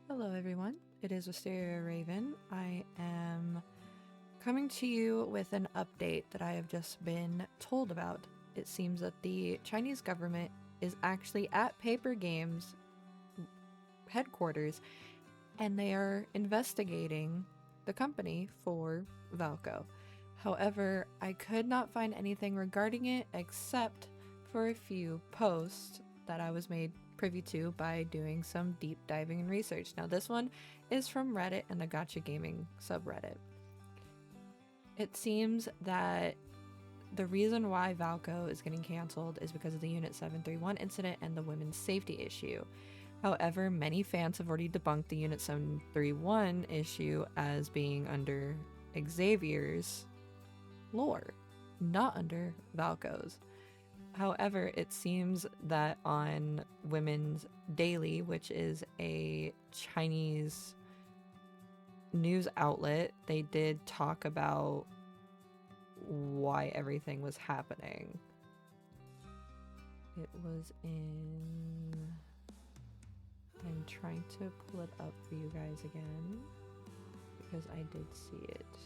Hello, everyone. It is Wisteria Raven. I am coming to you with an update that I have just been told about. It seems that the Chinese government is actually at Paper Games headquarters and they are investigating the company for Valco. However, I could not find anything regarding it except for a few posts that I was made privy to by doing some deep diving and research. Now, this one is from Reddit and the Gotcha Gaming subreddit. It seems that the reason why Valco is getting canceled is because of the Unit 731 incident and the women's safety issue. However, many fans have already debunked the Unit 731 issue as being under Xavier's lore, not under Valco's. However, it seems that on Women's Daily, which is a Chinese news outlet, they did talk about why everything was happening. It was in... I'm trying to pull it up for you guys again because I did see it.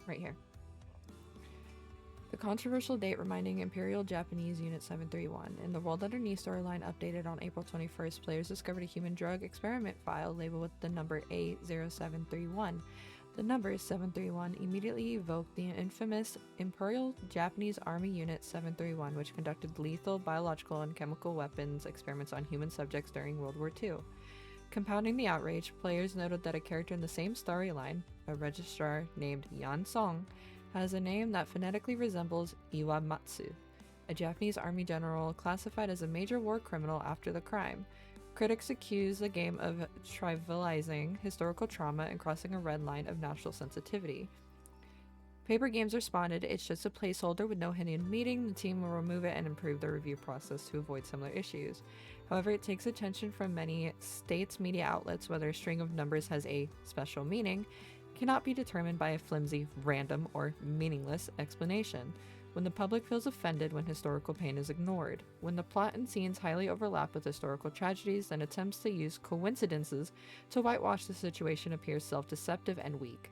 Right here. The controversial date reminding Imperial Japanese Unit 731. In the World Underneath storyline updated on April 21st, players discovered a human drug experiment file labeled with the number A0731. The number 731 immediately evoked the infamous Imperial Japanese Army Unit 731, which conducted lethal biological and chemical weapons experiments on human subjects during World War II. Compounding the outrage, players noted that a character in the same storyline, a registrar named Yan Song, has a name that phonetically resembles Iwamatsu, a Japanese army general classified as a major war criminal after the crime. Critics accuse the game of trivializing historical trauma and crossing a red line of national sensitivity. Paper Games responded, "It's just a placeholder with no hidden meaning. The team will remove it and improve the review process to avoid similar issues." However, it takes attention from many states' media outlets whether a string of numbers has a special meaning cannot be determined by a flimsy, random, or meaningless explanation. When the public feels offended when historical pain is ignored, when the plot and scenes highly overlap with historical tragedies, then attempts to use coincidences to whitewash the situation appears self-deceptive and weak.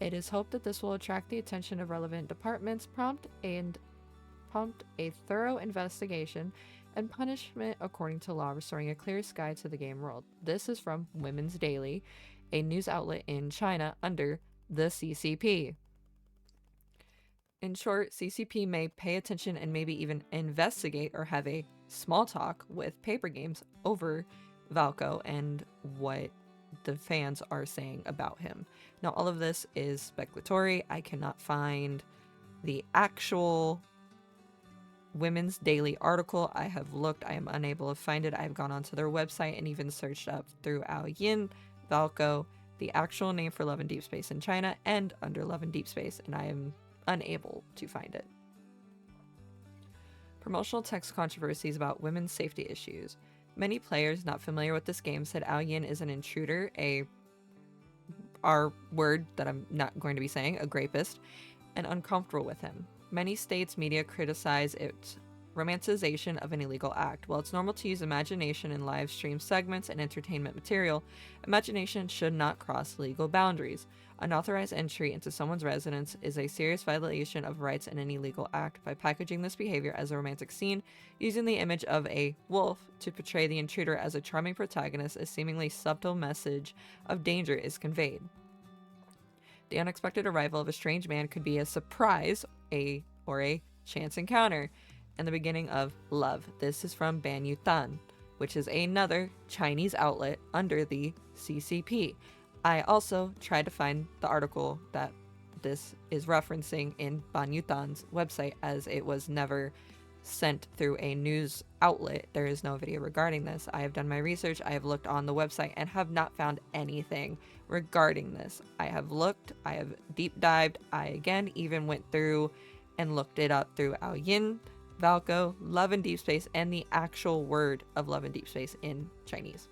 It is hoped that this will attract the attention of relevant departments, prompt a thorough investigation and punishment according to law, restoring a clear sky to the game world. This is from Women's Daily, a news outlet in China under the CCP. In short, CCP may pay attention and maybe even investigate or have a small talk with Paper Games over Valco and what the fans are saying about him. Now, all of this is speculatory. I cannot find the actual Women's Daily article. I have looked. I am unable to find it. I've gone onto their website and even searched up through Yin, Valco, the actual name for Love and Deep Space in China, and under Love and Deep Space, and I am unable to find it. Promotional text controversies about women's safety issues. Many players not familiar with this game said Yin is an intruder, our word that I'm not going to be saying, a grapist, and uncomfortable with him. Many states' media criticize its romanticization of an illegal act. While it's normal to use imagination in live stream segments and entertainment material, imagination should not cross legal boundaries. Unauthorized entry into someone's residence is a serious violation of rights in an illegal act. By packaging this behavior as a romantic scene, using the image of a wolf to portray the intruder as a charming protagonist, a seemingly subtle message of danger is conveyed. The unexpected arrival of a strange man could be a surprise, or a chance encounter, and the beginning of love. This is from Banyutan, which is another Chinese outlet under the CCP. I also tried to find the article that this is referencing in Banyutan's website, as it was never sent through a news outlet. There is no video regarding this. I have done my research. I have looked on the website and have not found anything regarding this. I have looked. I have deep dived. I again even went through and looked it up through Yin, Valco, Love and Deep Space, and the actual word of Love and Deep Space in Chinese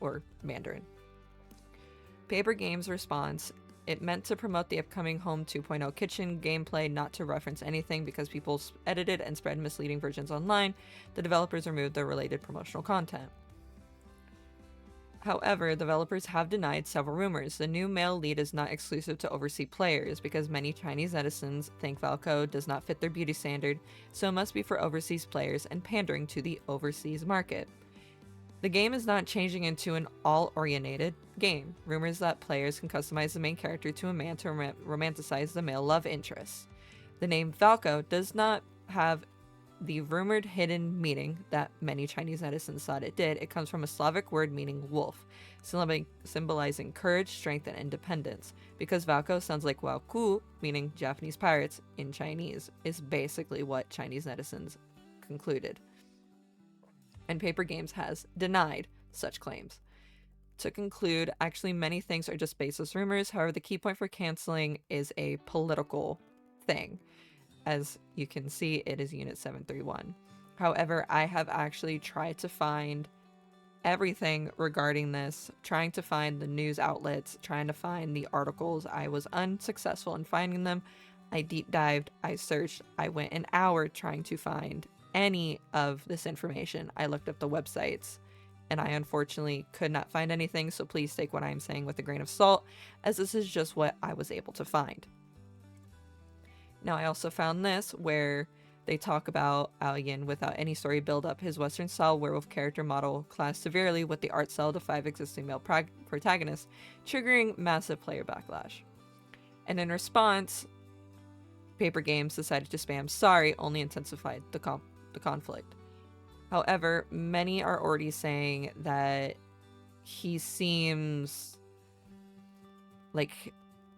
or Mandarin. Paper Games response: it meant to promote the upcoming Home 2.0 kitchen gameplay, not to reference anything, because people edited and spread misleading versions online. The developers removed the related promotional content. However, developers have denied several rumors. The new male lead is not exclusive to overseas players because many Chinese netizens think Valko does not fit their beauty standard, so it must be for overseas players and pandering to the overseas market. The game is not changing into an all-oriented game. Rumors that players can customize the main character to a man to romanticize the male love interest. The name Valko does not have the rumored hidden meaning that many Chinese netizens thought it did. It comes from a Slavic word meaning wolf, symbolizing courage, strength, and independence. Because Valko sounds like Waoku, meaning Japanese pirates in Chinese, is basically what Chinese netizens concluded. And Paper Games has denied such claims. To conclude, actually many things are just baseless rumors. However, the key point for canceling is a political thing. As you can see, it is Unit 731. However, I have actually tried to find everything regarding this, trying to find the news outlets, trying to find the articles. I was unsuccessful in finding them. I deep dived, I searched, I went an hour trying to find any of this information. I looked up the websites, and I unfortunately could not find anything, so please take what I'm saying with a grain of salt, as this is just what I was able to find. Now, I also found this where they talk about Alien without any story build-up. His Western-style werewolf character model clashed severely with the art style of the 5 existing male protagonists, triggering massive player backlash. And in response, Paper Games decided to spam sorry only intensified the conflict. However, many are already saying that he seems like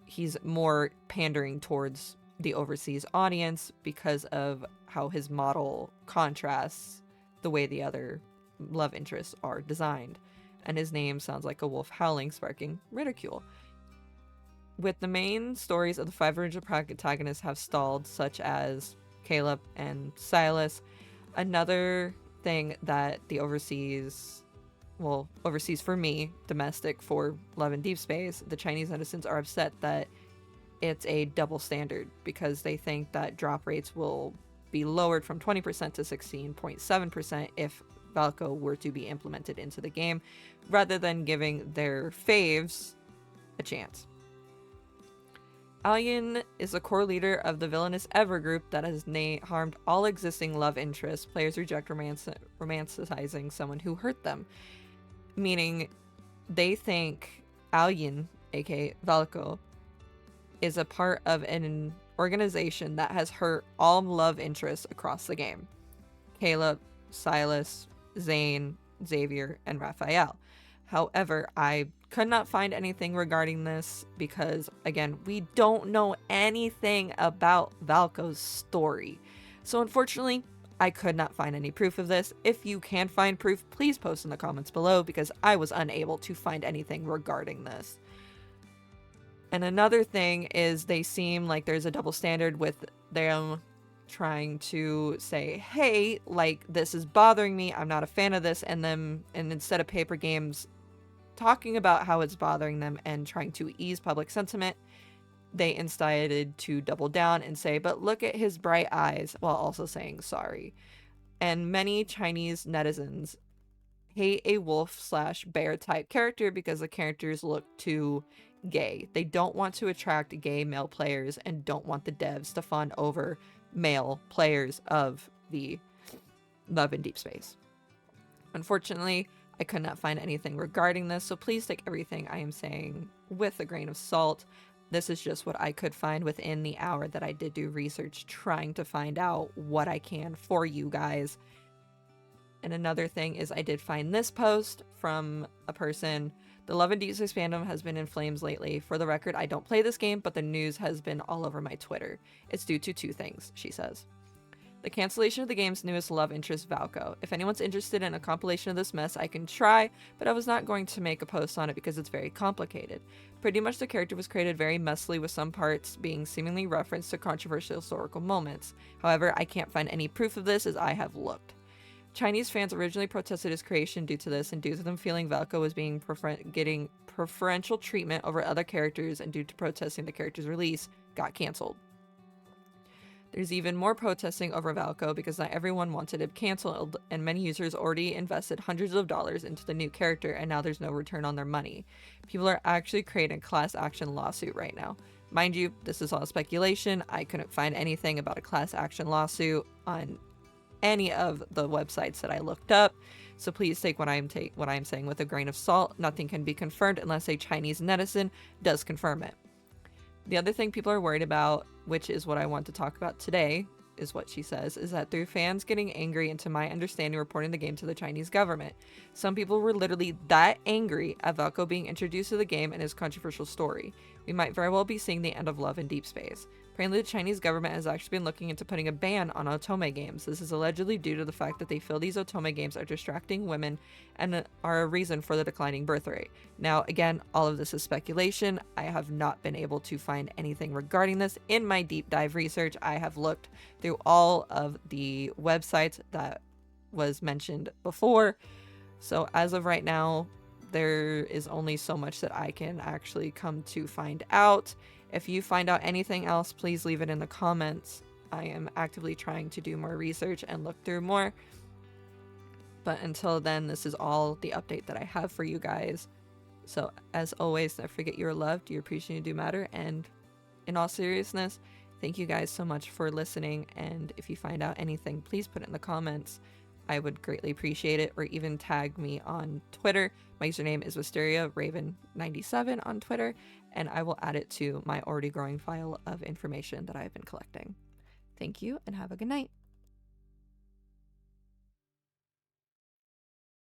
he's more pandering towards the overseas audience because of how his model contrasts the way the other love interests are designed, and his name sounds like a wolf howling, sparking ridicule. With the main stories of the 5 original protagonists have stalled, such as Caleb and Silas, another thing that the overseas for me, domestic for Love and Deep Space, the Chinese netizens are upset that it's a double standard because they think that drop rates will be lowered from 20% to 16.7% if Valko were to be implemented into the game, rather than giving their faves a chance. Alien is the core leader of the villainous Ever group that has harmed all existing love interests. Players reject romanticizing someone who hurt them, meaning they think Alien, aka Valko, is a part of an organization that has hurt all love interests across the game. Caleb, Silas, Zane, Xavier, and Raphael. However, I could not find anything regarding this because, again, we don't know anything about Valko's story. So unfortunately, I could not find any proof of this. If you can find proof, please post in the comments below because I was unable to find anything regarding this. And another thing is they seem like there's a double standard with them trying to say, hey, like, this is bothering me, I'm not a fan of this, and instead of Paper Games talking about how it's bothering them and trying to ease public sentiment, they decided to double down and say, but look at his bright eyes, while also saying sorry. And many Chinese netizens hate a wolf/bear type character because the characters look too gay. They don't want to attract gay male players and don't want the devs to fawn over male players of the Love and Deep Space. Unfortunately, I could not find anything regarding this, so please take everything I am saying with a grain of salt. This is just what I could find within the hour that I did do research trying to find out what I can for you guys. And another thing is I did find this post from a person. The Love and Deep Space fandom has been in flames lately. For the record, I don't play this game, but the news has been all over my Twitter. It's due to 2 things, she says. The cancellation of the game's newest love interest, Valko. If anyone's interested in a compilation of this mess, I can try, but I was not going to make a post on it because it's very complicated. Pretty much the character was created very messily, with some parts being seemingly referenced to controversial historical moments. However, I can't find any proof of this as I have looked. Chinese fans originally protested his creation due to this, and due to them feeling Valko was being getting preferential treatment over other characters, and due to protesting the character's release, got cancelled. There's even more protesting over Valco because not everyone wanted it canceled, and many users already invested hundreds of dollars into the new character, and now there's no return on their money. People are actually creating a class action lawsuit right now. Mind you, this is all speculation. I couldn't find anything about a class action lawsuit on any of the websites that I looked up, so please take what I'm saying with a grain of salt. Nothing can be confirmed unless a Chinese netizen does confirm it. The other thing people are worried about, which is what I want to talk about today, is what she says, is that through fans getting angry and, to my understanding, reporting the game to the Chinese government. Some people were literally that angry at Valco being introduced to the game and his controversial story. We might very well be seeing the end of love in deep space. Apparently, the Chinese government has actually been looking into putting a ban on otome games. This is allegedly due to the fact that they feel these otome games are distracting women and are a reason for the declining birth rate. Now, again, all of this is speculation. I have not been able to find anything regarding this. In my deep dive research, I have looked through all of the websites that was mentioned before. So as of right now, there is only so much that I can actually come to find out. If you find out anything else, please leave it in the comments. I am actively trying to do more research and look through more. But until then, this is all the update that I have for you guys. So as always, never forget you're loved, you're appreciated, you do matter. And in all seriousness, thank you guys so much for listening. And if you find out anything, please put it in the comments. I would greatly appreciate it, or even tag me on Twitter. My username is WisteriaRaven97 on Twitter, and I will add it to my already growing file of information that I've been collecting. Thank you, and have a good night.